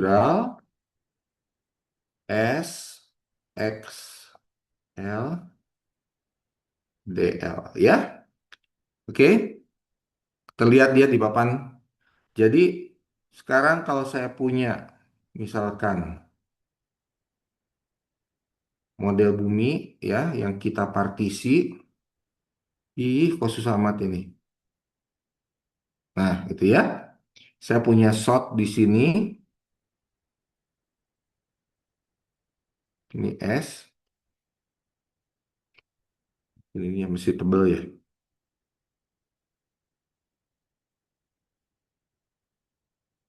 integral S X L DL ya. Oke, terlihat dia di papan. Jadi sekarang kalau saya punya misalkan model bumi ya yang kita partisi, kok susah amat ini. Nah, itu ya. Saya punya shot di sini, ini S, ini yang mesti tebel ya.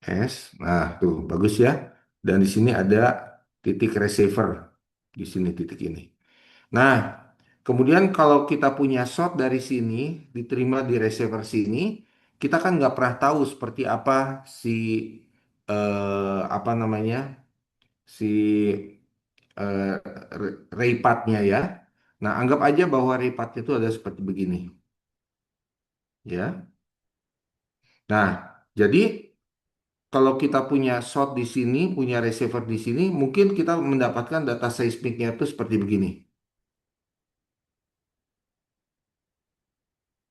S. Nah, tuh bagus ya. Dan di sini ada titik receiver di sini titik ini. Nah, kemudian kalau kita punya shot dari sini diterima di receiver sini, kita kan nggak pernah tahu seperti apa si apa namanya si raypathnya ya. Nah, anggap aja bahwa raypathnya itu ada seperti begini, ya. Nah, jadi kalau kita punya shot di sini, punya receiver di sini, mungkin kita mendapatkan data seismiknya itu seperti begini.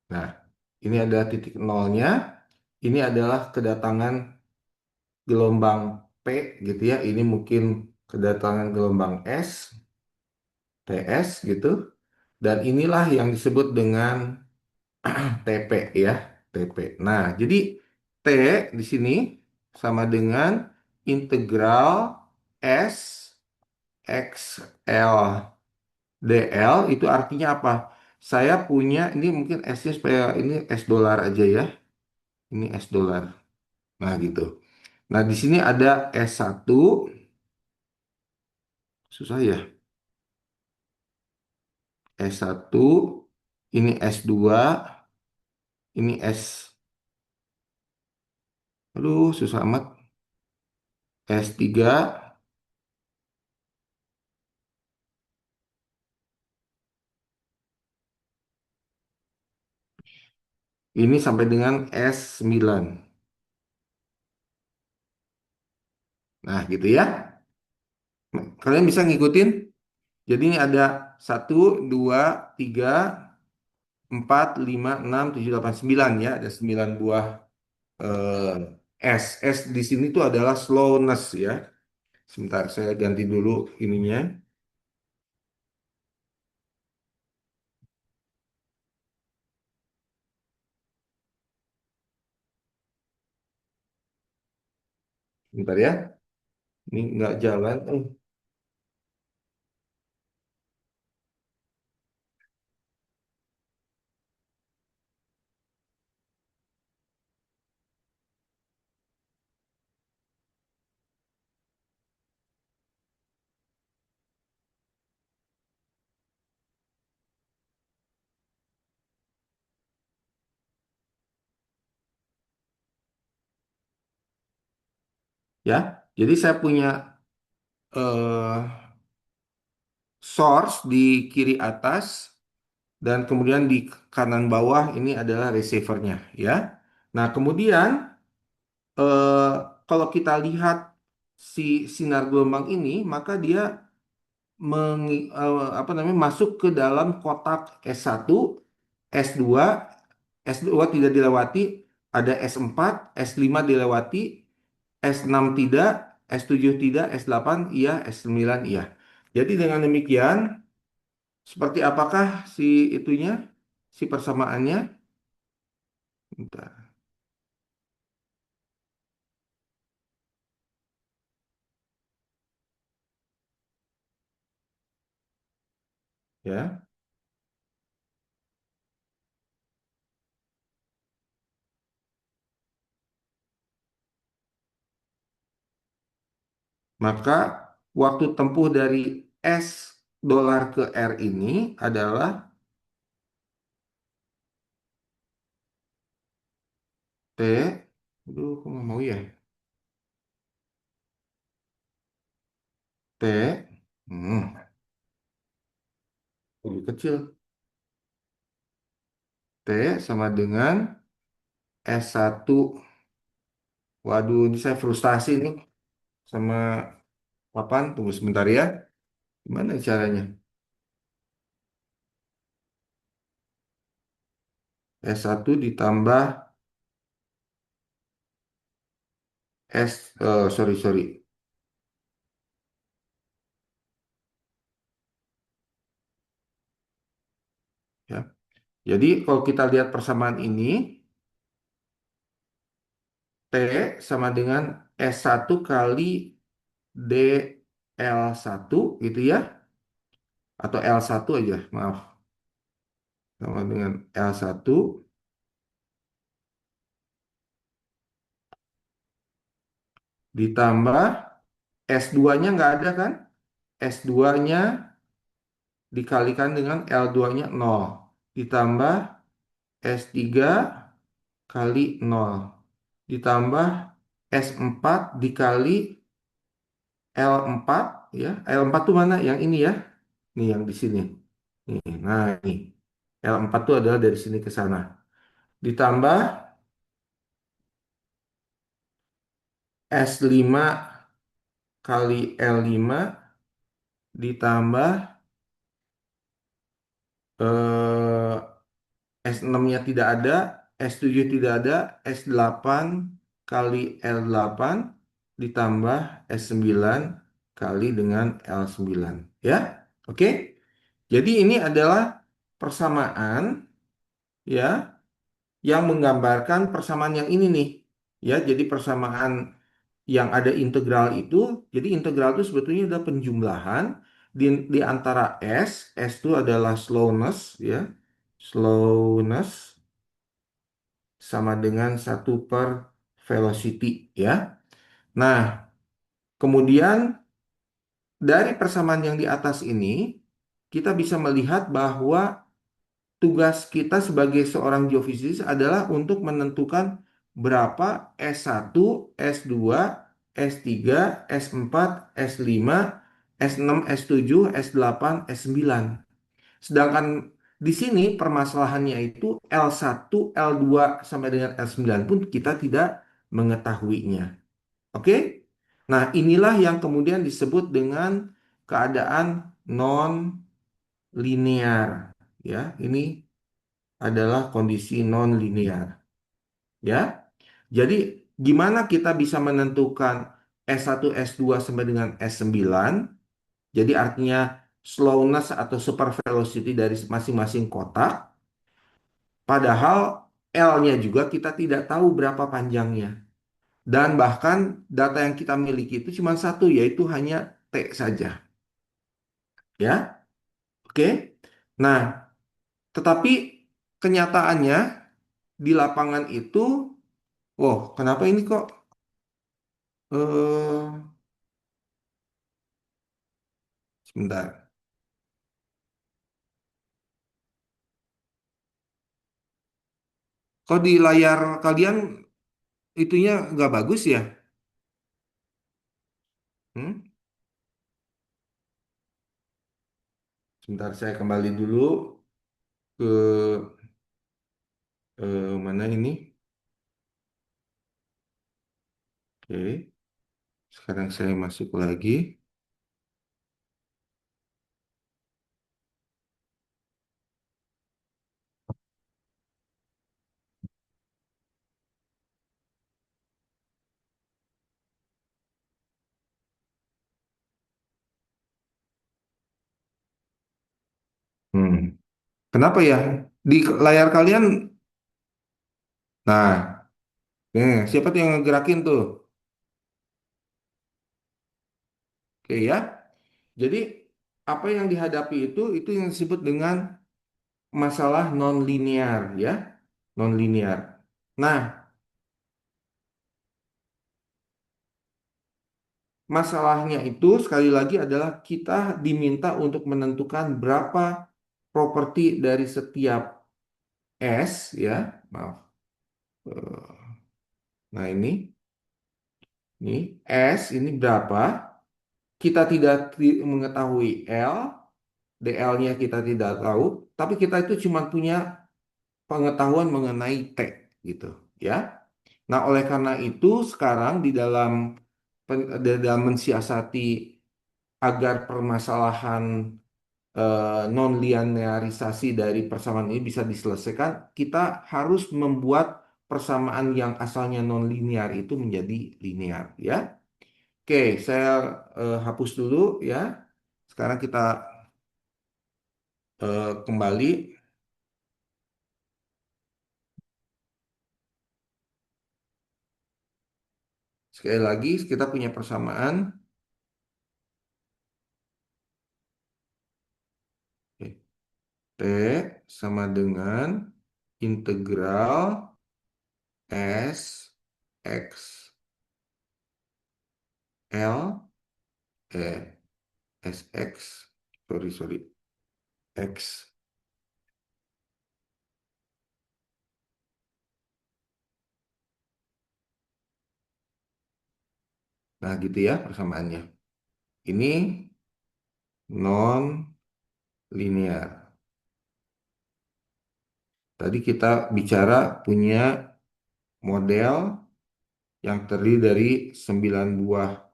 Nah, ini ada titik nolnya. Ini adalah kedatangan gelombang P gitu ya. Ini mungkin kedatangan gelombang S, TS gitu. Dan inilah yang disebut dengan TP ya, TP. Nah, jadi T di sini sama dengan integral S X L DL itu artinya apa? Saya punya ini mungkin S-nya supaya ini S dolar aja ya. Ini S dolar. Nah, gitu. Nah, di sini ada S1, susah ya. S1, ini S2, ini S. Aduh, susah amat. S3, ini sampai dengan S9. Nah, gitu ya. Kalian bisa ngikutin? Jadi ini ada 1, 2, 3, 4, 5, 6, 7, 8, 9 ya. Ada 9 buah S. S di sini tuh adalah slowness ya. Sebentar, saya ganti dulu ininya. Bentar ya. Ini nggak jalan. Ya. Jadi saya punya eh, source di kiri atas dan kemudian di kanan bawah ini adalah receivernya ya. Nah, kemudian eh, kalau kita lihat si sinar gelombang ini, maka dia apa namanya masuk ke dalam kotak S1, S2, S2 tidak dilewati, ada S4, S5 dilewati, S6 tidak, S7 tidak, S8 iya, S9 iya. Jadi dengan demikian, seperti apakah si itunya, si persamaannya? Bentar, ya. Maka waktu tempuh dari S dolar ke R ini adalah T, aduh, kok nggak mau ya? T, lebih kecil. T sama dengan S1. Waduh, ini saya frustasi nih. sama papan. Tunggu sebentar ya. Gimana caranya? S1 ditambah sorry, sorry. Ya. Jadi kalau kita lihat persamaan ini, T sama dengan S1 kali DL1 gitu ya. Atau L1 aja, maaf. Sama dengan L1 ditambah S2-nya nggak ada kan? S2-nya dikalikan dengan L2-nya 0. Ditambah S3 kali 0. Ditambah S4 dikali L4 ya. L4 tuh mana? Yang ini ya. Nih yang di sini. Nih, nah ini. L4 tuh adalah dari sini ke sana. Ditambah S5 kali L5 ditambah S6-nya tidak ada, S7 tidak ada, S8 kali L8 ditambah S9 kali dengan L9. Ya, oke. Jadi ini adalah persamaan ya yang menggambarkan persamaan yang ini nih. Ya, jadi persamaan yang ada integral itu, jadi integral itu sebetulnya adalah penjumlahan di antara S itu adalah slowness ya, slowness sama dengan 1/velocity ya. Nah, kemudian dari persamaan yang di atas ini, kita bisa melihat bahwa tugas kita sebagai seorang geofisis adalah untuk menentukan berapa S1, S2, S3, S4, S5, S6, S7, S8, S9. Sedangkan di sini permasalahannya itu L1, L2 sampai dengan L9 pun kita tidak mengetahuinya. Oke? Nah, inilah yang kemudian disebut dengan keadaan non linear. Ya, ini adalah kondisi non linear. Ya. Jadi gimana kita bisa menentukan S1, S2 sampai dengan S9? Jadi artinya slowness atau super velocity dari masing-masing kotak. Padahal L-nya juga kita tidak tahu berapa panjangnya. Dan bahkan data yang kita miliki itu cuma satu, yaitu hanya T saja. Ya, oke. Nah, tetapi kenyataannya di lapangan itu, oh, kenapa ini kok eh sebentar. Kok di layar kalian itunya nggak bagus ya? Hmm? Sebentar saya kembali dulu ke mana ini? Oke, sekarang saya masuk lagi. Hmm. Kenapa ya? Di layar kalian, nah, siapa tuh yang ngegerakin tuh? Oke ya. Jadi apa yang dihadapi itu yang disebut dengan masalah non-linear ya, non-linear. Nah, masalahnya itu sekali lagi adalah kita diminta untuk menentukan berapa properti dari setiap S ya, maaf. Eh, Nah ini S ini berapa? Kita tidak mengetahui L, DL-nya kita tidak tahu, tapi kita itu cuma punya pengetahuan mengenai T gitu ya. Nah, oleh karena itu sekarang di dalam dalam mensiasati agar permasalahan non-linearisasi dari persamaan ini bisa diselesaikan, kita harus membuat persamaan yang asalnya non-linear itu menjadi linear, ya. Oke, saya hapus dulu ya. Sekarang kita kembali. Sekali lagi, kita punya persamaan. Oke. T sama dengan integral S X L S X, sorry, X. Nah, gitu ya persamaannya. Ini non linear. Tadi kita bicara punya model yang terdiri dari 9 buah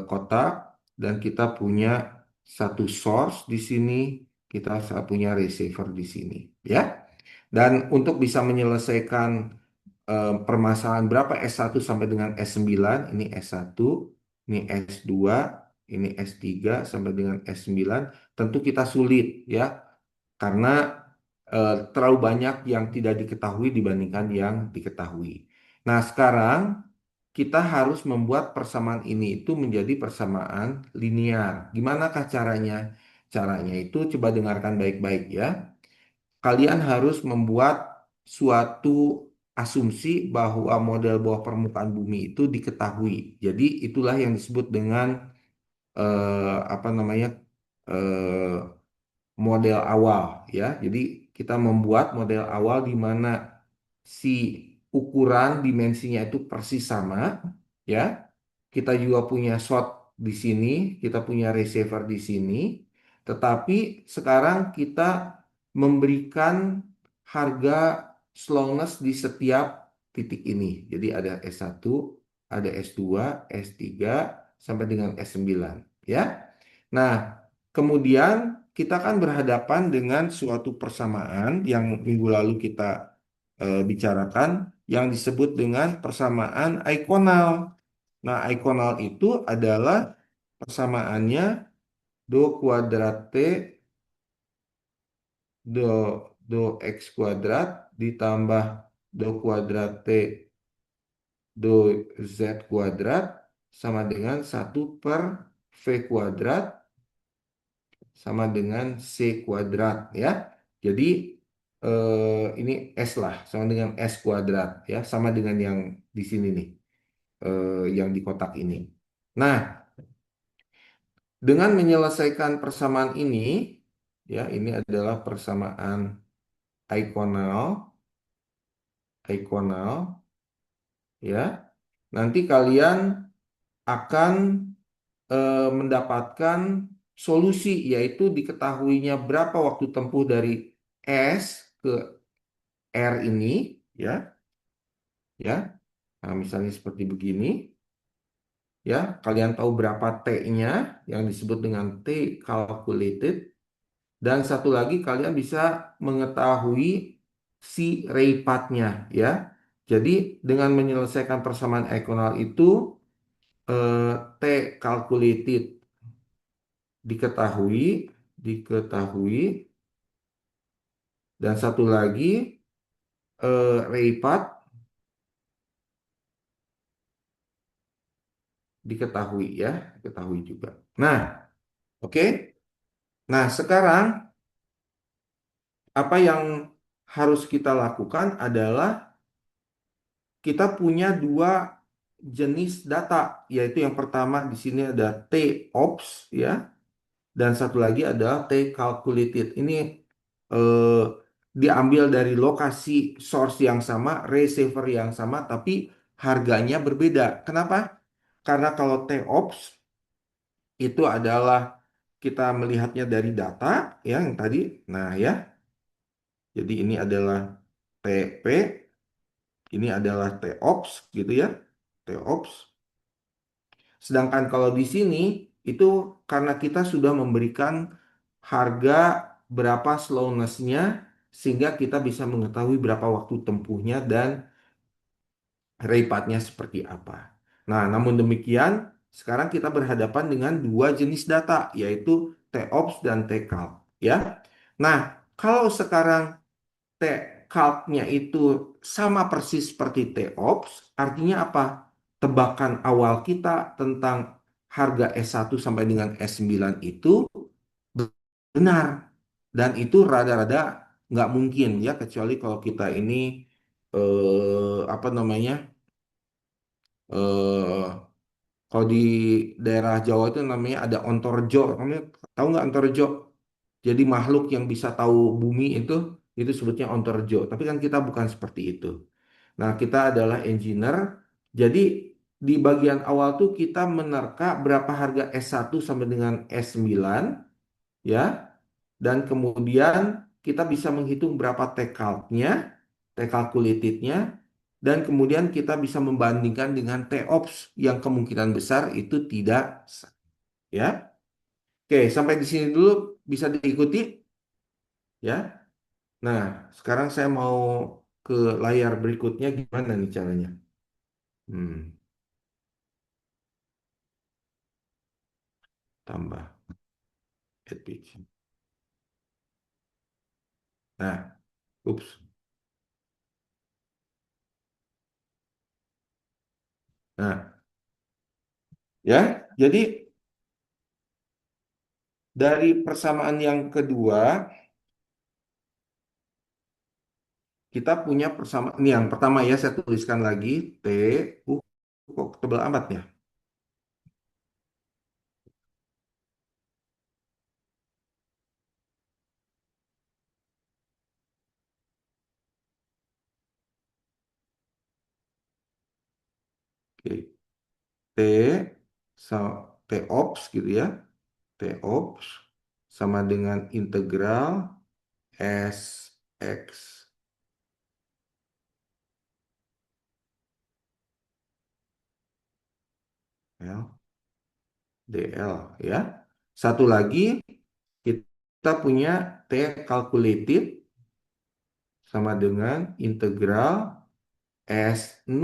kotak, dan kita punya satu source di sini, kita punya receiver di sini, ya. Dan untuk bisa menyelesaikan permasalahan berapa S1 sampai dengan S9, ini S1, ini S2, ini S3 sampai dengan S9, tentu kita sulit, ya, karena terlalu banyak yang tidak diketahui dibandingkan yang diketahui. Nah, sekarang kita harus membuat persamaan ini itu menjadi persamaan linear. Gimanakah caranya? Caranya itu coba dengarkan baik-baik ya. Kalian harus membuat suatu asumsi bahwa model bawah permukaan bumi itu diketahui. Jadi itulah yang disebut dengan apa namanya, eh, model awal ya. Jadi kita membuat model awal di mana si ukuran dimensinya itu persis sama ya. Kita juga punya shot di sini, kita punya receiver di sini. Tetapi sekarang kita memberikan harga slowness di setiap titik ini. Jadi ada S1, ada S2, S3 sampai dengan S9 ya. Nah, kemudian kita kan berhadapan dengan suatu persamaan yang minggu lalu kita bicarakan yang disebut dengan persamaan ikonal. Nah, ikonal itu adalah persamaannya do kuadrat T do do X kuadrat ditambah do kuadrat T do Z kuadrat sama dengan 1/V kuadrat sama dengan C kuadrat ya. Jadi ini S lah, sama dengan S kuadrat ya, sama dengan yang di sini nih, yang di kotak ini. Nah, dengan menyelesaikan persamaan ini, ya ini adalah persamaan ikonal, ikonal, ya. Nanti kalian akan mendapatkan solusi, yaitu diketahuinya berapa waktu tempuh dari S ke R ini, ya, ya. Nah, misalnya seperti begini, ya. Kalian tahu berapa T-nya yang disebut dengan T calculated. Dan satu lagi kalian bisa mengetahui si Raypath-nya ya. Jadi dengan menyelesaikan persamaan ekonal itu T calculated diketahui, diketahui, dan satu lagi Raypath diketahui ya, diketahui juga. Nah, oke. Nah, sekarang apa yang harus kita lakukan adalah kita punya dua jenis data, yaitu yang pertama di sini ada T-ops ya, dan satu lagi adalah T-calculated. Ini eh, diambil dari lokasi source yang sama, receiver yang sama, tapi harganya berbeda. Kenapa? Karena kalau T-ops itu adalah kita melihatnya dari data ya yang tadi. Nah ya, jadi ini adalah TP, ini adalah T-ops gitu ya, T-ops. Sedangkan kalau di sini itu karena kita sudah memberikan harga berapa slowness-nya sehingga kita bisa mengetahui berapa waktu tempuhnya dan raypathnya seperti apa. Nah, namun demikian, sekarang kita berhadapan dengan dua jenis data, yaitu TOPS dan TCALC, ya. Nah, kalau sekarang TCALC-nya itu sama persis seperti TOPS, artinya apa? Tebakan awal kita tentang harga S1 sampai dengan S9 itu benar. Dan itu rada-rada nggak mungkin ya, kecuali kalau kita ini apa namanya? eh Kalau di daerah Jawa itu namanya ada ontorjo. Kamu tahu nggak ontorjo? Jadi makhluk yang bisa tahu bumi itu sebutnya ontorjo. Tapi kan kita bukan seperti itu. Nah, kita adalah engineer. Jadi di bagian awal tuh kita menerka berapa harga S1 sampai dengan S9, ya. Dan kemudian kita bisa menghitung berapa T-calc-nya, T-calculated-nya, dan kemudian kita bisa membandingkan dengan T-ops yang kemungkinan besar itu tidak ya. Oke, sampai di sini dulu bisa diikuti ya. Nah, sekarang saya mau ke layar berikutnya gimana nih caranya? Hmm, tambah add page. Nah, ups. Nah, ya. Jadi dari persamaan yang kedua, kita punya persamaan ini yang pertama ya, saya tuliskan lagi T. uh, Kok tebal amat ya? Oke. T T ops gitu ya. T ops sama dengan integral S X L DL ya. Satu lagi kita punya T calculated sama dengan integral S0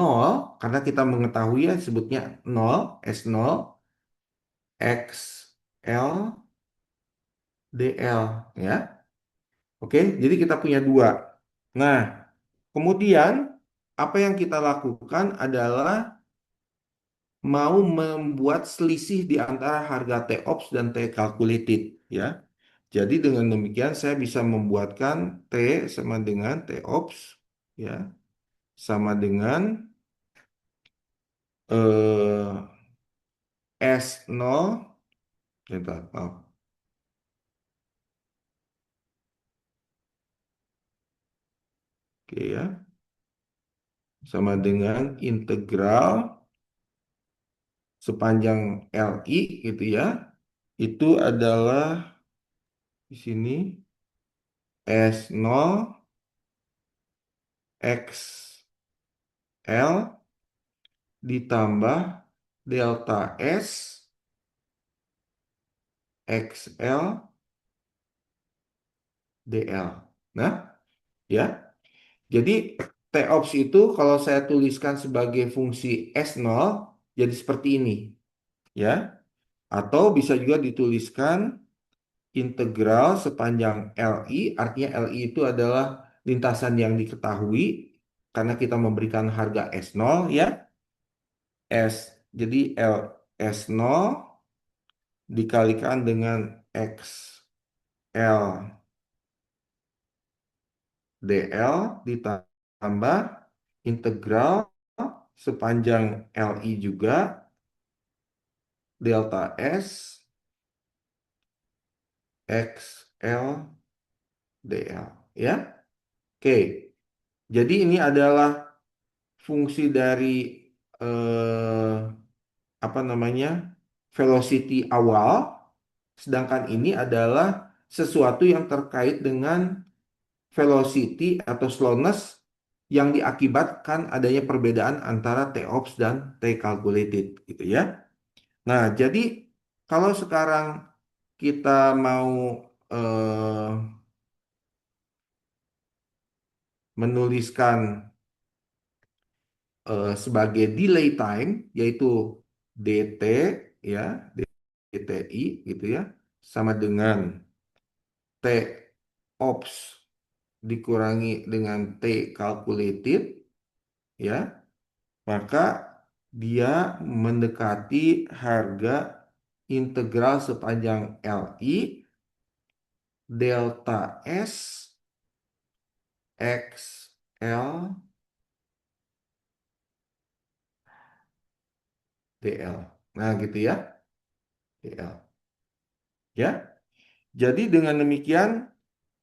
karena kita mengetahui ya sebutnya 0 S0 X L DL ya. Oke, jadi kita punya dua. Nah, kemudian apa yang kita lakukan adalah mau membuat selisih di antara harga T-ops dan T-calculated ya. Jadi dengan demikian saya bisa membuatkan T sama dengan T-ops ya, sama dengan S0, bentar, maaf. Oke ya, sama dengan integral sepanjang LI gitu ya. Itu adalah di sini S0 X L ditambah delta S XL DL. Nah, ya. Jadi T-ops itu kalau saya tuliskan sebagai fungsi S0 jadi seperti ini, ya. Atau bisa juga dituliskan integral sepanjang LI, artinya LI itu adalah lintasan yang diketahui karena kita memberikan harga S0 ya. S jadi L S0 dikalikan dengan XL DL ditambah integral sepanjang LI juga delta S XL DL ya. Oke. Jadi ini adalah fungsi dari eh, apa namanya? Velocity awal, sedangkan ini adalah sesuatu yang terkait dengan velocity atau slowness yang diakibatkan adanya perbedaan antara T-ops dan T-calculated gitu ya. Nah, jadi kalau sekarang kita mau eh, menuliskan sebagai delay time, yaitu DT ya, DTI gitu ya, sama dengan T ops dikurangi dengan T calculated ya, maka dia mendekati harga integral sepanjang LI delta S X L DL. Nah, gitu ya. DL. Ya. Jadi dengan demikian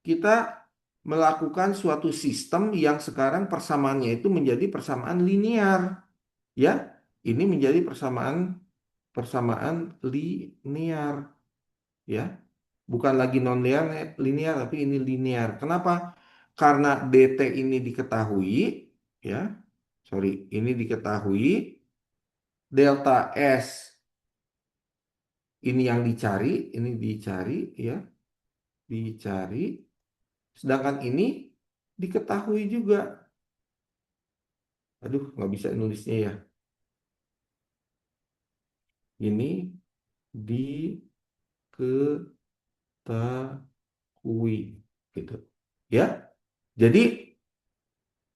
kita melakukan suatu sistem yang sekarang persamaannya itu menjadi persamaan linear. Ya. Ini menjadi persamaan persamaan linear. Ya. Bukan lagi non linear tapi ini linear. Kenapa? Karena dt ini diketahui, ya. Sorry, ini diketahui, delta S ini yang dicari, ini dicari, ya, dicari. Sedangkan ini diketahui juga. Aduh, nggak bisa nulisnya ya. Ini diketahui, gitu. Ya, jadi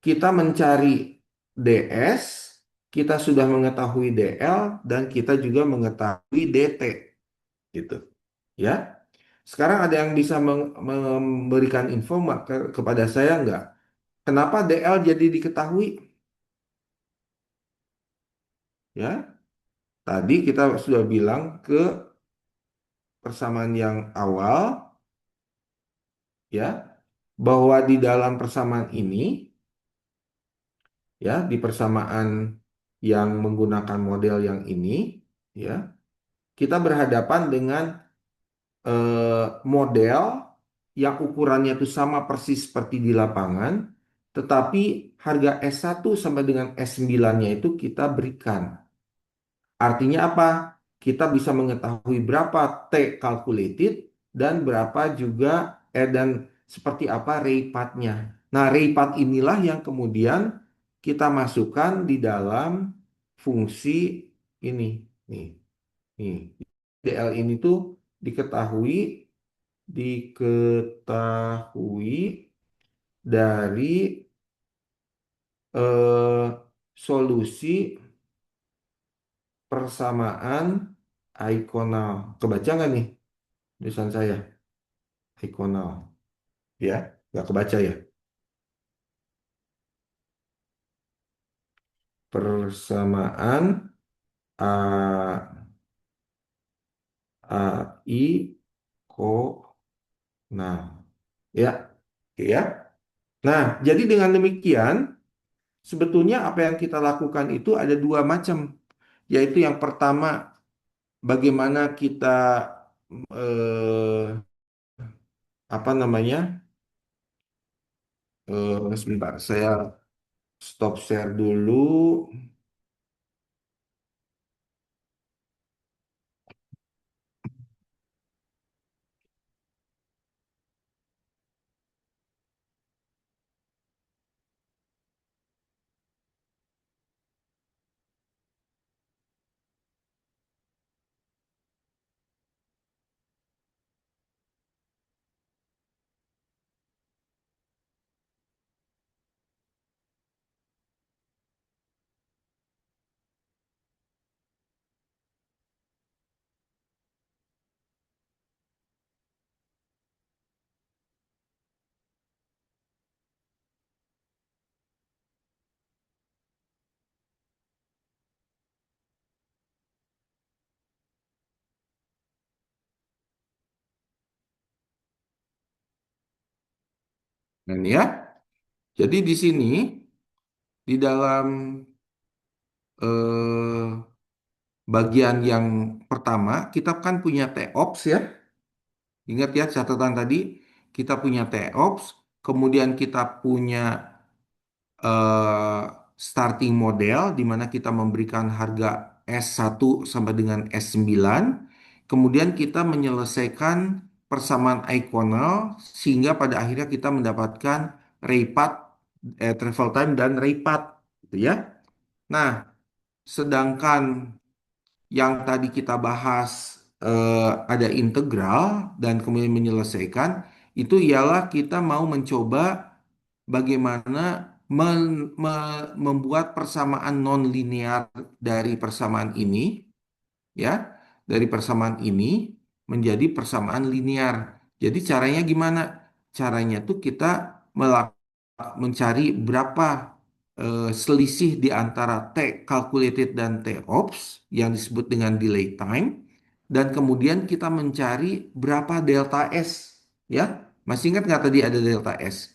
kita mencari DS, kita sudah mengetahui DL, dan kita juga mengetahui DT, gitu. Ya, sekarang ada yang bisa memberikan info kepada saya nggak? Kenapa DL jadi diketahui? Ya, tadi kita sudah bilang ke persamaan yang awal, ya, bahwa di dalam persamaan ini, ya, di persamaan yang menggunakan model yang ini, ya, kita berhadapan dengan model yang ukurannya itu sama persis seperti di lapangan, tetapi harga S1 sampai dengan S9-nya itu kita berikan. Artinya apa? Kita bisa mengetahui berapa T calculated dan berapa juga dan seperti apa raypath-nya. Nah, raypath inilah yang kemudian kita masukkan di dalam fungsi ini. Nih, nih. DL ini tuh diketahui diketahui dari eh, solusi persamaan ikonal. Kebaca nggak nih tulisan saya? Ikonal. Ya, nggak kebaca ya. Persamaan A, I, konal. Ya, oke ya. Nah, jadi dengan demikian, sebetulnya apa yang kita lakukan itu ada dua macam. Yaitu yang pertama, bagaimana kita eh, apa namanya? Sebentar, saya stop share dulu. Nah, ini ya. Jadi di sini di dalam eh, bagian yang pertama kita kan punya TOPS ya. Ingat ya catatan tadi kita punya TOPS, kemudian kita punya eh, starting model di mana kita memberikan harga S1 sampai dengan S9. Kemudian kita menyelesaikan persamaan ikonal sehingga pada akhirnya kita mendapatkan raypath, travel time dan raypath gitu ya. Nah, sedangkan yang tadi kita bahas ada integral dan kemudian menyelesaikan itu ialah kita mau mencoba bagaimana membuat persamaan non-linear dari persamaan ini ya, dari persamaan ini menjadi persamaan linear. Jadi caranya gimana? Caranya tuh kita melak- mencari berapa selisih di antara T calculated dan T ops yang disebut dengan delay time, dan kemudian kita mencari berapa delta S, ya. Masih ingat nggak tadi ada delta S?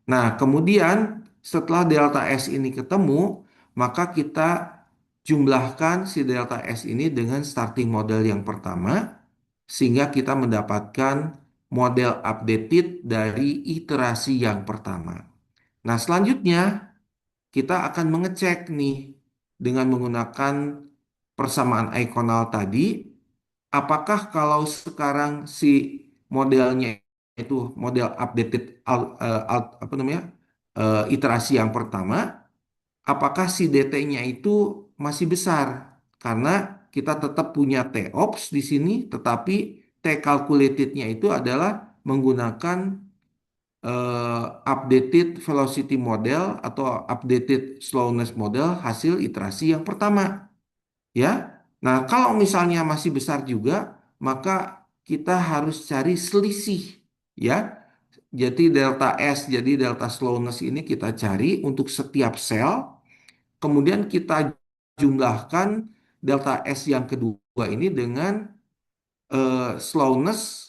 Nah, kemudian setelah delta S ini ketemu, maka kita jumlahkan si delta S ini dengan starting model yang pertama, sehingga kita mendapatkan model updated dari iterasi yang pertama. Nah, selanjutnya kita akan mengecek nih dengan menggunakan persamaan ikonal tadi, apakah kalau sekarang si modelnya itu model updated apa namanya iterasi yang pertama, apakah si DT-nya itu masih besar? Karena kita tetap punya T-ops di sini, tetapi T calculated-nya itu adalah menggunakan updated velocity model atau updated slowness model hasil iterasi yang pertama, ya. Nah, kalau misalnya masih besar juga, maka kita harus cari selisih, ya. Jadi delta S, jadi delta slowness ini kita cari untuk setiap sel, kemudian kita jumlahkan delta S yang kedua ini dengan slowness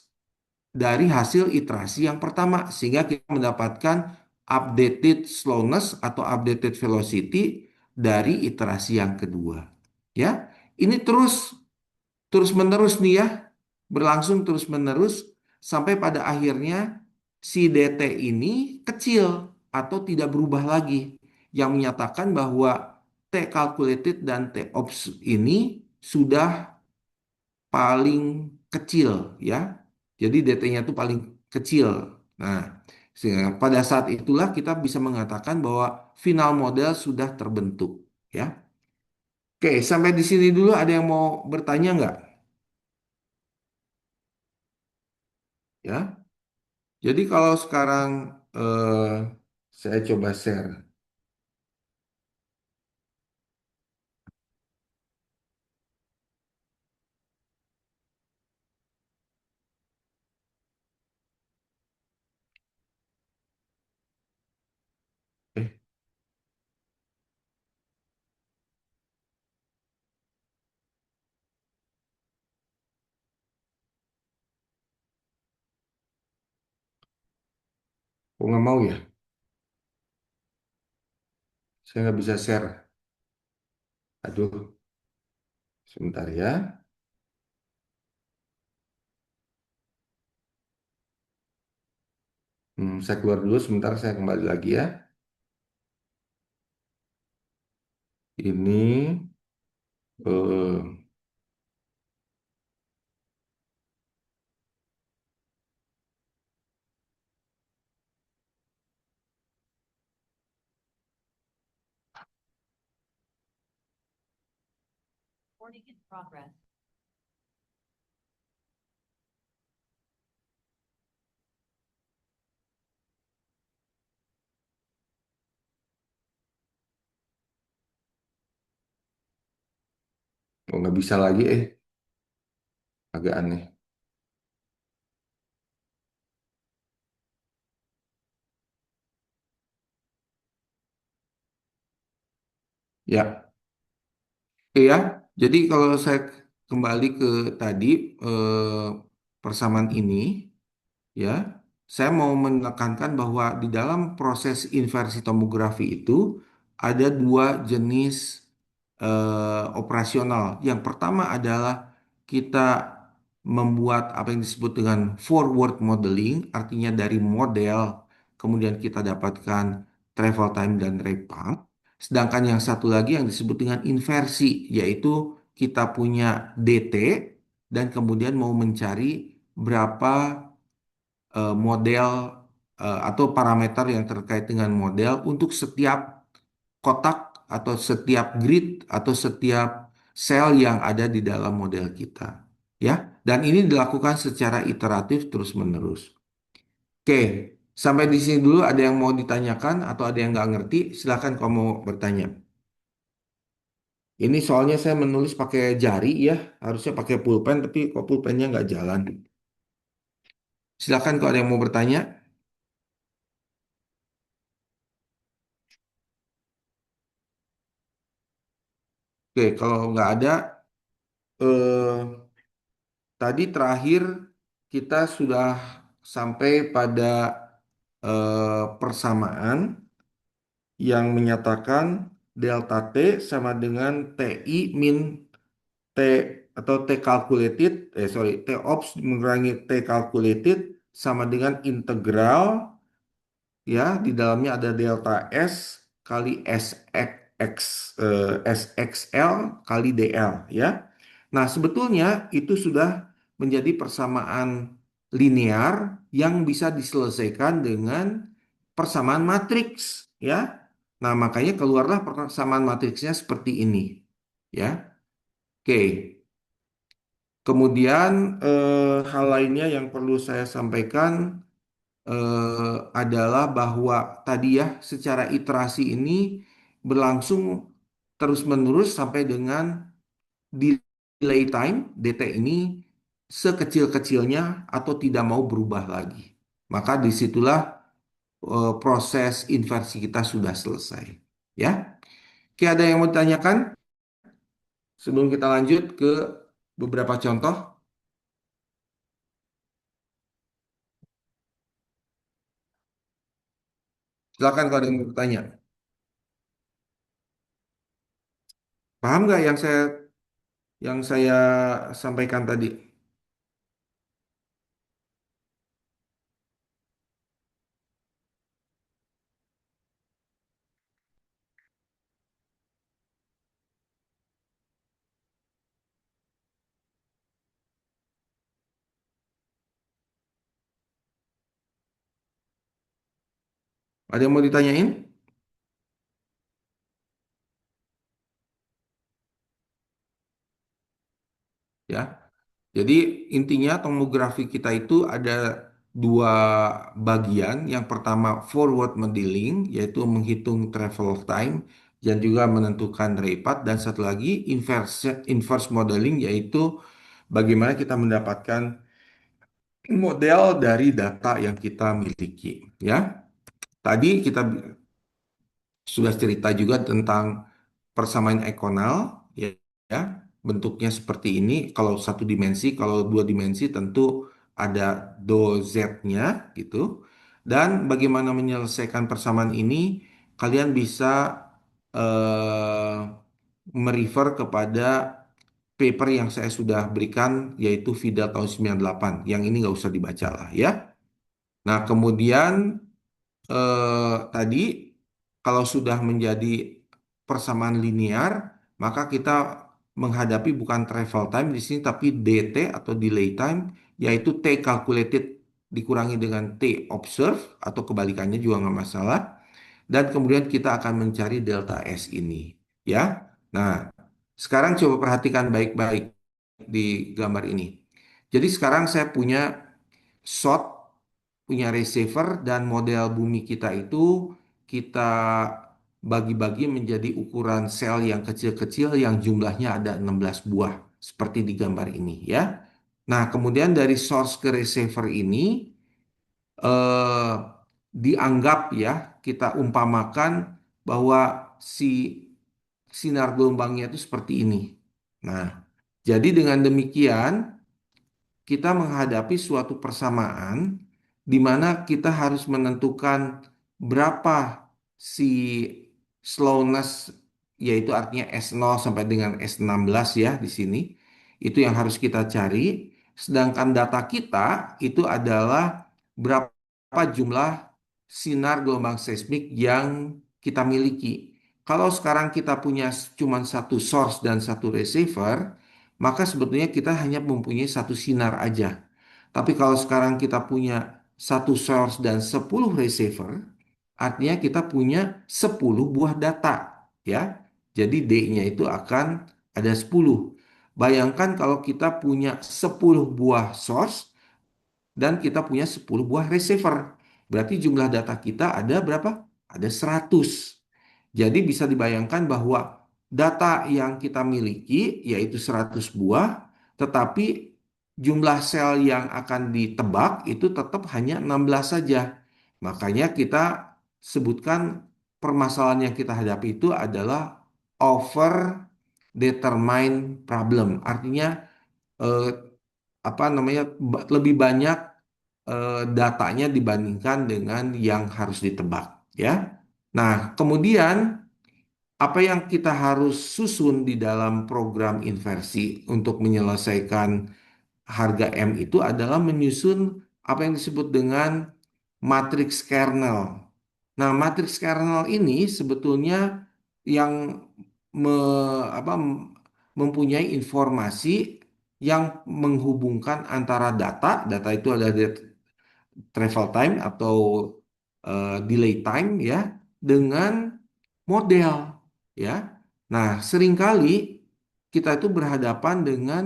dari hasil iterasi yang pertama, sehingga kita mendapatkan updated slowness atau updated velocity dari iterasi yang kedua. Ya, ini terus terus menerus nih ya, berlangsung terus menerus sampai pada akhirnya si DT ini kecil atau tidak berubah lagi, yang menyatakan bahwa T calculated dan T ops ini sudah paling kecil, ya. Jadi DT-nya itu paling kecil. Nah, sehingga pada saat itulah kita bisa mengatakan bahwa final model sudah terbentuk, ya. Oke, sampai di sini dulu ada yang mau bertanya nggak? Ya. Jadi kalau sekarang saya coba share. Eh, kok nggak mau ya? Saya nggak bisa share. Aduh, sebentar ya. Saya keluar dulu sebentar, saya kembali lagi ya. Ini eh, kok nggak bisa lagi, agak aneh. Ya, iya. Jadi kalau saya kembali ke tadi persamaan ini. Ya, saya mau menekankan bahwa di dalam proses inversi tomografi itu ada dua jenis operasional. Yang pertama adalah kita membuat apa yang disebut dengan forward modeling, artinya dari model kemudian kita dapatkan travel time dan rate path. Sedangkan yang satu lagi yang disebut dengan inversi, yaitu kita punya DT dan kemudian mau mencari berapa model atau parameter yang terkait dengan model untuk setiap kotak atau setiap grid atau setiap sel yang ada di dalam model kita. Ya, dan ini dilakukan secara iteratif terus-menerus. Oke, sampai di sini dulu ada yang mau ditanyakan atau ada yang nggak ngerti, silakan kamu mau bertanya. Ini soalnya saya menulis pakai jari ya, harusnya pakai pulpen, tapi kok pulpennya nggak jalan. Silakan kalau ada yang mau bertanya. Oke, kalau nggak ada, eh, tadi terakhir kita sudah sampai pada persamaan yang menyatakan delta T sama dengan TI min T atau T calculated, T ops mengurangi T calculated sama dengan integral ya di dalamnya ada delta S kali SXL kali DL ya. Nah, sebetulnya itu sudah menjadi persamaan linear yang bisa diselesaikan dengan persamaan matriks ya. Nah, makanya keluarlah persamaan matriksnya seperti ini ya. Oke. Kemudian hal lainnya yang perlu saya sampaikan adalah bahwa tadi ya secara iterasi ini berlangsung terus-menerus sampai dengan delay time DT ini sekecil-kecilnya atau tidak mau berubah lagi. Maka disitulah proses inversi kita sudah selesai. Ya, oke ada yang mau ditanyakan sebelum kita lanjut ke beberapa contoh? Silakan kalau ada yang mau bertanya. Paham nggak yang saya sampaikan tadi? Ada yang mau ditanyain? Ya. Jadi intinya tomografi kita itu ada dua bagian. Yang pertama forward modeling, yaitu menghitung travel time dan juga menentukan ray path. Dan satu lagi inverse modeling, yaitu bagaimana kita mendapatkan model dari data yang kita miliki. Ya, tadi kita sudah cerita juga tentang persamaan ekonal, ya, ya. Bentuknya seperti ini. Kalau satu dimensi, kalau dua dimensi tentu ada do z-nya gitu. Dan bagaimana menyelesaikan persamaan ini, kalian bisa eh, merefer kepada paper yang saya sudah berikan, yaitu Fida tahun 98. Yang ini nggak usah dibaca lah ya. Nah, kemudian tadi kalau sudah menjadi persamaan linear, maka kita menghadapi bukan travel time di sini tapi DT atau delay time, yaitu T calculated dikurangi dengan T observe atau kebalikannya juga nggak masalah. Dan kemudian kita akan mencari delta S ini, ya. Nah, sekarang coba perhatikan baik-baik di gambar ini. Jadi sekarang saya punya shot, punya receiver, dan model bumi kita itu kita bagi-bagi menjadi ukuran sel yang kecil-kecil yang jumlahnya ada 16 buah seperti di gambar ini ya. Nah, kemudian dari source ke receiver ini eh, dianggap ya kita umpamakan bahwa si sinar gelombangnya itu seperti ini. Nah, jadi dengan demikian kita menghadapi suatu persamaan di mana kita harus menentukan berapa si slowness, yaitu artinya S0 sampai dengan S16 ya di sini. Itu yang harus kita cari. Sedangkan data kita itu adalah berapa jumlah sinar gelombang seismik yang kita miliki. kalau sekarang kita punya cuma satu source dan satu receiver, maka sebetulnya kita hanya mempunyai satu sinar aja. Tapi kalau sekarang kita punya satu source dan 10 receiver, artinya kita punya 10 buah data, ya. Jadi D-nya itu akan ada 10. Bayangkan kalau kita punya 10 buah source dan kita punya 10 buah receiver. Berarti jumlah data kita ada berapa? Ada 100. Jadi bisa dibayangkan bahwa data yang kita miliki yaitu 100 buah, tetapi jumlah sel yang akan ditebak itu tetap hanya 16 saja. Makanya kita sebutkan permasalahan yang kita hadapi itu adalah over determined problem. Artinya eh, apa namanya lebih banyak datanya dibandingkan dengan yang harus ditebak, ya. Nah, kemudian apa yang kita harus susun di dalam program inversi untuk menyelesaikan harga M itu adalah menyusun apa yang disebut dengan matriks kernel. Nah, matriks kernel ini sebetulnya yang mempunyai informasi yang menghubungkan antara data itu ada travel time atau delay time, ya, dengan model, ya. Nah, seringkali kita itu berhadapan dengan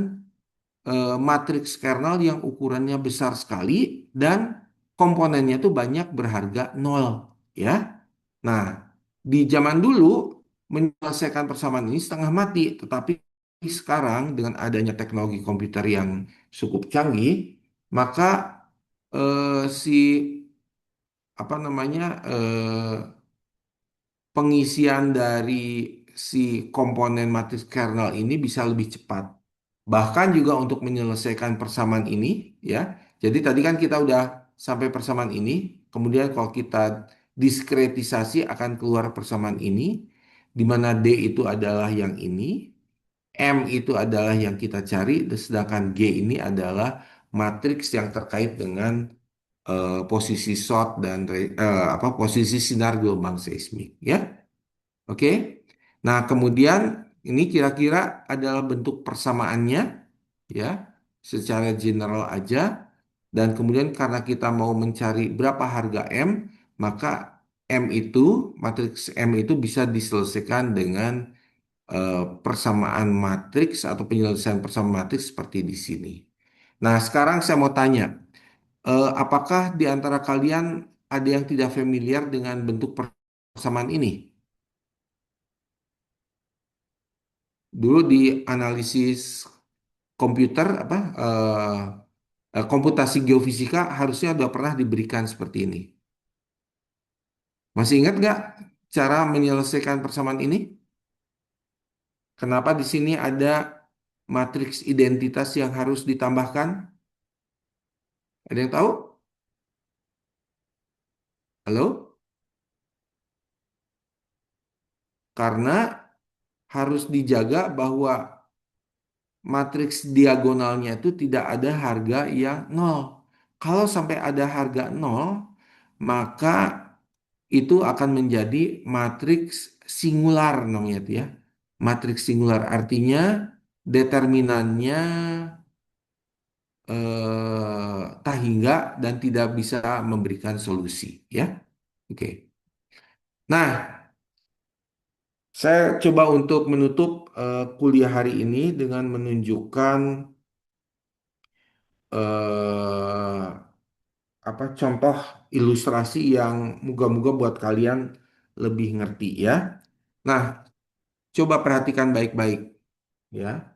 matriks kernel yang ukurannya besar sekali dan komponennya itu banyak berharga nol, ya. Nah, di zaman dulu menyelesaikan persamaan ini setengah mati, tetapi sekarang dengan adanya teknologi komputer yang cukup canggih, maka si apa namanya pengisian dari si komponen matriks kernel ini bisa lebih cepat. Bahkan juga untuk menyelesaikan persamaan ini, ya. Jadi tadi kan kita udah sampai persamaan ini, kemudian kalau kita diskretisasi akan keluar persamaan ini, di mana D itu adalah yang ini, M itu adalah yang kita cari, sedangkan G ini adalah matriks yang terkait dengan posisi shot dan posisi sinar gelombang seismik, ya. Oke. Nah, kemudian ini kira-kira adalah bentuk persamaannya, ya, secara general aja. Dan kemudian karena kita mau mencari berapa harga M, maka M itu, matriks M itu bisa diselesaikan dengan persamaan matriks atau penyelesaian persamaan matriks seperti di sini. Nah, sekarang saya mau tanya, apakah di antara kalian ada yang tidak familiar dengan bentuk persamaan ini? Dulu di analisis komputer komputasi geofisika harusnya sudah pernah diberikan seperti ini. Masih ingat nggak cara menyelesaikan persamaan ini? Kenapa di sini ada matriks identitas yang harus ditambahkan? Ada yang tahu? Halo? Karena harus dijaga bahwa matriks diagonalnya itu tidak ada harga yang nol. Kalau sampai ada harga nol, maka itu akan menjadi matriks singular namanya itu, ya. Matriks singular artinya determinannya tak hingga dan tidak bisa memberikan solusi, ya. Oke. Nah, saya coba untuk menutup kuliah hari ini dengan menunjukkan eh, contoh ilustrasi yang moga-moga buat kalian lebih ngerti, ya. Nah, coba perhatikan baik-baik, ya.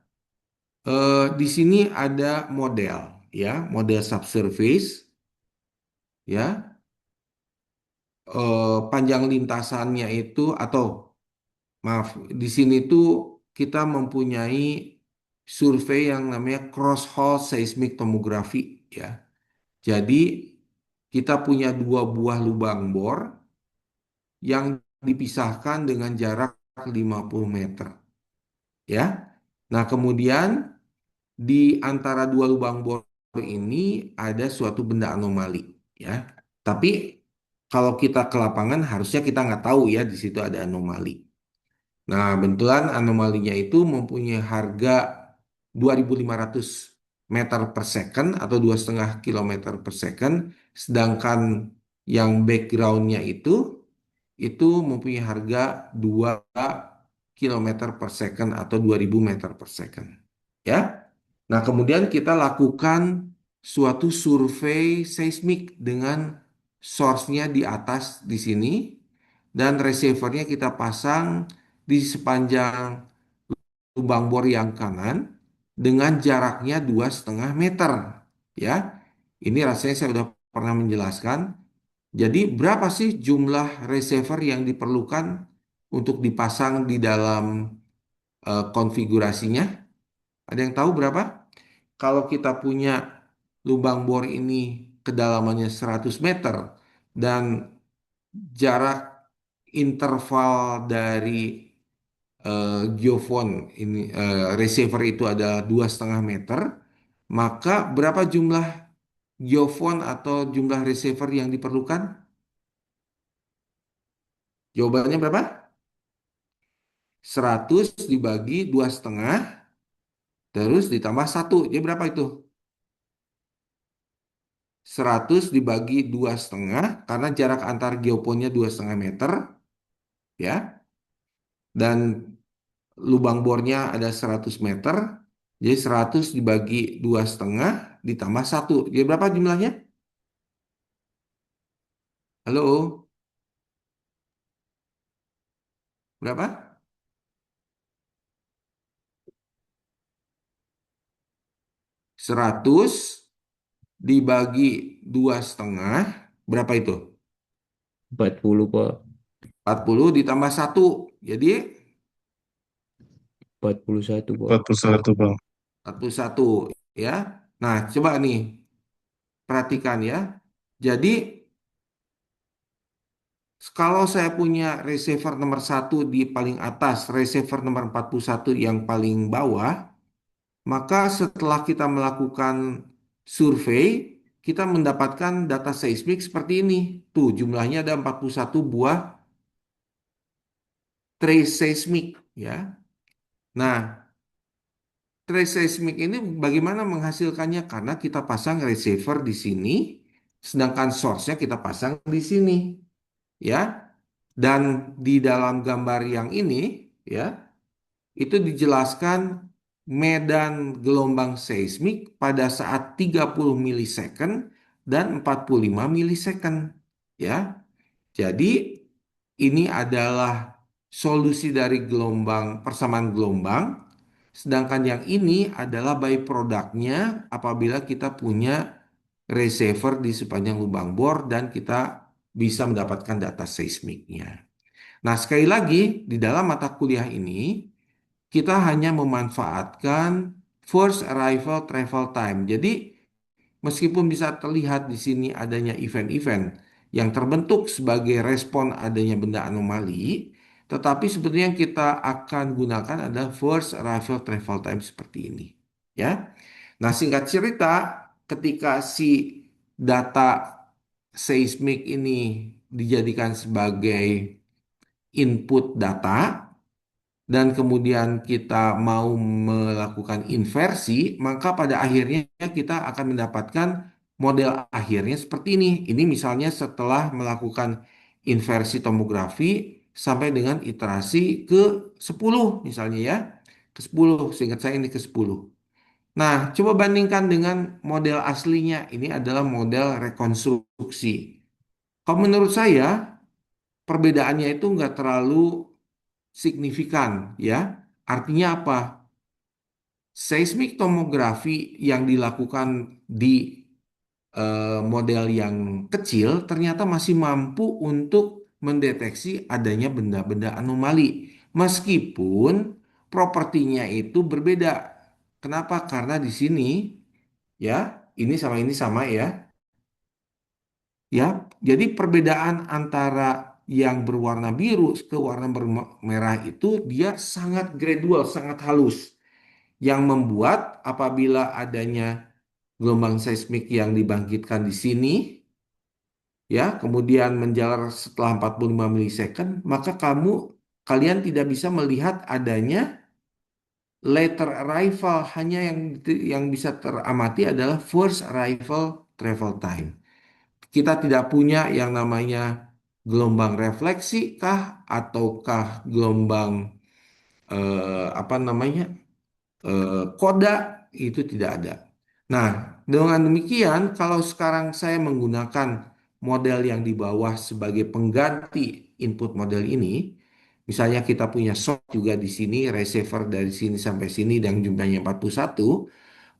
Di sini ada model, ya, model subsurface, ya. Panjang lintasannya itu atau maaf, di sini tuh kita mempunyai survei yang namanya cross hall seismic tomography, ya. Jadi kita punya dua buah lubang bor yang dipisahkan dengan jarak 50 meter, ya. Nah, kemudian di antara dua lubang bor ini ada suatu benda anomali, ya. Tapi kalau kita ke lapangan harusnya kita nggak tahu, ya, di situ ada anomali. Nah, kebetulan anomalinya itu mempunyai harga 2.500 meter per second atau 2,5 kilometer per second, sedangkan yang backgroundnya itu mempunyai harga 2 kilometer per second atau 2.000 meter per second. Ya. Nah, kemudian kita lakukan suatu survei seismik dengan source-nya di atas di sini dan receiver-nya kita pasang di sepanjang lubang bor yang kanan dengan jaraknya 2,5 meter. Ya, ini rasanya saya sudah pernah menjelaskan. Jadi berapa sih jumlah receiver yang diperlukan untuk dipasang di dalam konfigurasinya? Ada yang tahu berapa? Kalau kita punya lubang bor ini kedalamannya 100 meter dan jarak interval dari geofon ini receiver itu adalah 2,5 meter, maka berapa jumlah geofon atau jumlah receiver yang diperlukan? Jawabannya berapa? 100 dibagi 2,5 terus ditambah satu. Jadi berapa itu? 100 dibagi 2,5 karena jarak antar geoponnya 2,5 meter ya. Dan lubang bornya ada 100 meter. Jadi 100 dibagi 2,5 ditambah satu. Jadi berapa jumlahnya? Halo, berapa? 100 dibagi 2,5 berapa itu? 40 Pak. 40 ditambah satu. Jadi 41 Pak. 41 Bang. 41 ya. Nah, coba nih perhatikan ya. Jadi kalau saya punya receiver nomor satu di paling atas, receiver nomor 41 yang paling bawah, maka setelah kita melakukan survei, kita mendapatkan data seismik seperti ini. Tuh, jumlahnya ada 41 buah trace seismik ya. Nah, trace seismik ini bagaimana menghasilkannya? Karena kita pasang receiver di sini, sedangkan source-nya kita pasang di sini ya. Dan di dalam gambar yang ini ya, itu dijelaskan medan gelombang seismik pada saat 30 milisecond dan 45 milisecond ya. Jadi ini adalah solusi dari gelombang persamaan gelombang, sedangkan yang ini adalah byproduct-nya apabila kita punya receiver di sepanjang lubang bor dan kita bisa mendapatkan data seismiknya. Nah, sekali lagi di dalam mata kuliah ini kita hanya memanfaatkan first arrival travel time. Jadi, meskipun bisa terlihat di sini adanya event-event yang terbentuk sebagai respon adanya benda anomali, tetapi sebetulnya yang kita akan gunakan adalah first arrival travel time seperti ini. Ya. Nah, singkat cerita, ketika si data seismik ini dijadikan sebagai input data, dan kemudian kita mau melakukan inversi, maka pada akhirnya kita akan mendapatkan model akhirnya seperti ini. Ini misalnya setelah melakukan inversi tomografi sampai dengan iterasi ke 10 misalnya ya. Ke 10, seingat saya ini ke 10. Nah, coba bandingkan dengan model aslinya. Ini adalah model rekonstruksi. Kalau menurut saya, perbedaannya itu nggak terlalu signifikan ya. Artinya apa? Seismik tomografi yang dilakukan di model yang kecil ternyata masih mampu untuk mendeteksi adanya benda-benda anomali. Meskipun propertinya itu berbeda. Kenapa? Karena di sini ya, ini sama ya. Ya, jadi perbedaan antara yang berwarna biru ke warna merah itu dia sangat gradual, sangat halus, yang membuat apabila adanya gelombang seismik yang dibangkitkan di sini, ya, kemudian menjalar setelah 45 milisecond, maka kamu kalian tidak bisa melihat adanya later arrival, hanya yang bisa teramati adalah first arrival travel time. Kita tidak punya yang namanya gelombang refleksi kah ataukah gelombang apa namanya koda, itu tidak ada. Nah, dengan demikian, kalau sekarang saya menggunakan model yang di bawah sebagai pengganti input model ini, misalnya kita punya source juga di sini, receiver dari sini sampai sini dan jumlahnya 41,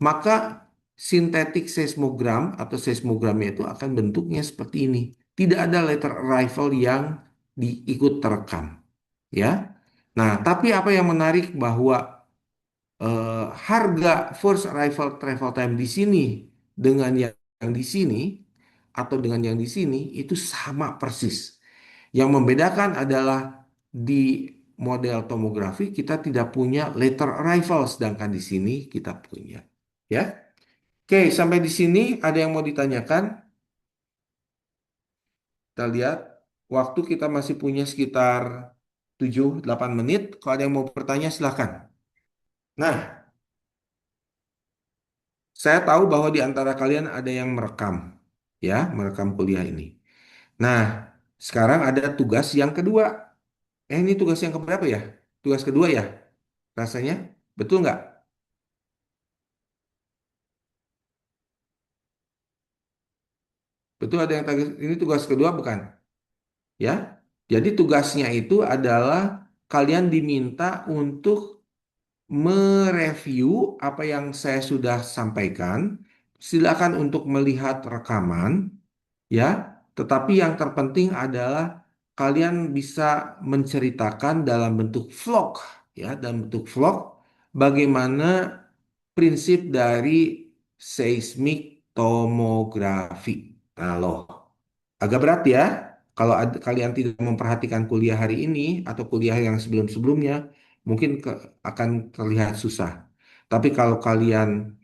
maka sintetik seismogram atau seismogramnya itu akan bentuknya seperti ini. Tidak ada letter arrival yang diikut terekam, ya. Nah, tapi apa yang menarik bahwa harga first arrival travel time di sini dengan yang di sini atau dengan yang di sini itu sama persis. Yang membedakan adalah di model tomografi kita tidak punya later arrival, sedangkan di sini kita punya. Ya, oke, sampai di sini ada yang mau ditanyakan? Kita lihat waktu kita masih punya sekitar 7-8 menit. Kalau ada yang mau bertanya, silahkan. Nah, saya tahu bahwa di antara kalian ada yang merekam, ya, merekam kuliah ini. Nah, sekarang ada tugas yang kedua. Ini tugas yang keberapa ya? Tugas kedua ya, rasanya? Betul nggak? Betul ada yang ini tugas kedua bukan? Ya. Jadi tugasnya itu adalah kalian diminta untuk mereview apa yang saya sudah sampaikan. Silakan untuk melihat rekaman. Ya, tetapi yang terpenting adalah kalian bisa menceritakan dalam bentuk vlog, ya, dalam bentuk vlog bagaimana prinsip dari seismik tomografi. Nah, loh, agak berat ya kalau kalian tidak memperhatikan kuliah hari ini atau kuliah yang sebelum-sebelumnya, mungkin akan terlihat susah. Tapi kalau kalian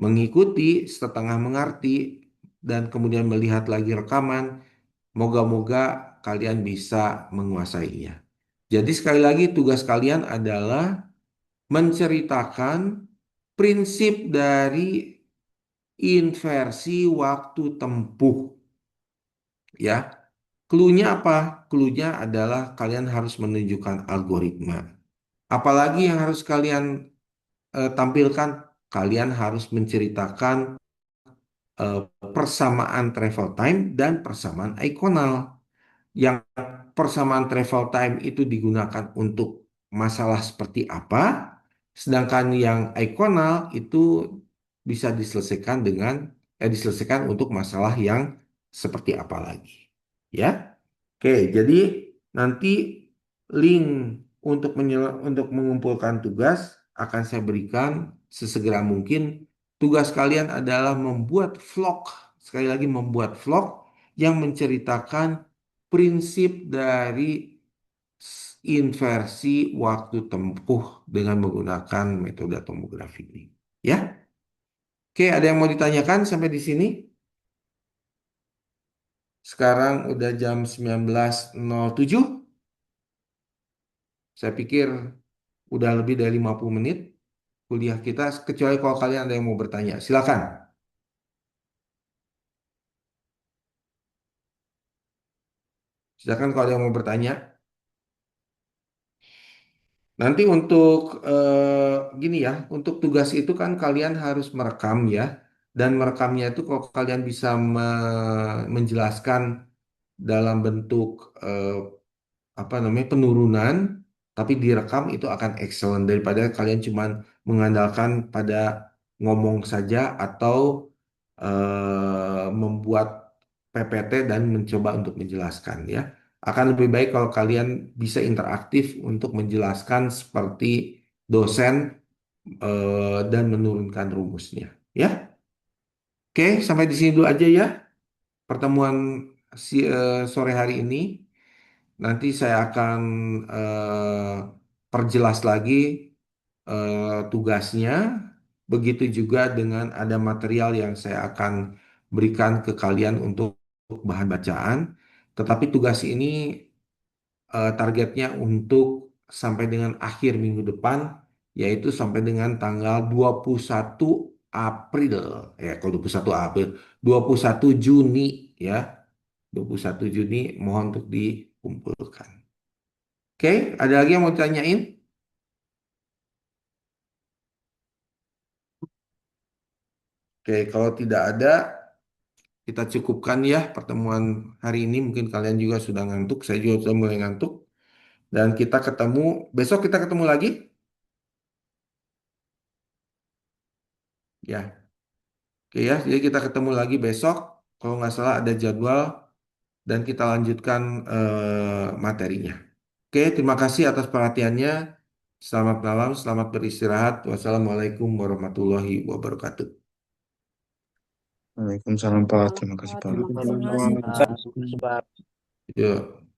mengikuti setengah mengerti dan kemudian melihat lagi rekaman, moga-moga kalian bisa menguasainya. Jadi sekali lagi tugas kalian adalah menceritakan prinsip dari inversi waktu tempuh, ya. Cluenya apa? Cluenya adalah kalian harus menunjukkan algoritma. Apalagi yang harus kalian tampilkan, kalian harus menceritakan eh, persamaan travel time dan persamaan ikonal. Yang persamaan travel time itu digunakan untuk masalah seperti apa, sedangkan yang ikonal itu bisa diselesaikan diselesaikan untuk masalah yang seperti apa lagi. Ya. Oke, jadi nanti link untuk mengumpulkan tugas akan saya berikan sesegera mungkin. Tugas kalian adalah membuat vlog, sekali lagi membuat vlog yang menceritakan prinsip dari inversi waktu tempuh dengan menggunakan metode tomografi ini. Ya, oke, ada yang mau ditanyakan sampai di sini? Sekarang udah jam 19.07. Saya pikir udah lebih dari 50 menit kuliah kita, kecuali kalau kalian ada yang mau bertanya. Silakan. Silakan kalau ada yang mau bertanya. Nanti untuk gini ya, untuk tugas itu kan kalian harus merekam ya. Dan merekamnya itu kalau kalian bisa menjelaskan dalam bentuk eh, apa namanya penurunan, tapi direkam itu akan excellent daripada kalian cuman mengandalkan pada ngomong saja atau membuat PPT dan mencoba untuk menjelaskan ya. Akan lebih baik kalau kalian bisa interaktif untuk menjelaskan seperti dosen dan menurunkan rumusnya ya. Oke, sampai di sini dulu aja ya pertemuan sore hari ini. Nanti saya akan eh, perjelas lagi tugasnya. Begitu juga dengan ada material yang saya akan berikan ke kalian untuk bahan bacaan. Tetapi tugas ini targetnya untuk sampai dengan akhir minggu depan, yaitu sampai dengan tanggal 21 April. Ya, kalau 21 April, 21 Juni ya. 21 Juni mohon untuk dikumpulkan. Oke, ada lagi yang mau ditanyain? Oke, kalau tidak ada, kita cukupkan ya pertemuan hari ini. Mungkin kalian juga sudah ngantuk, saya juga sudah mulai ngantuk. Dan kita ketemu, besok kita ketemu lagi. Ya, oke ya. Jadi kita ketemu lagi besok. Kalau nggak salah ada jadwal dan kita lanjutkan materinya. Oke, terima kasih atas perhatiannya. Selamat malam, selamat beristirahat. Wassalamualaikum warahmatullahi wabarakatuh. Waalaikumsalam Pak. Terima kasih Pak. Terima kasih Pak. Yuk.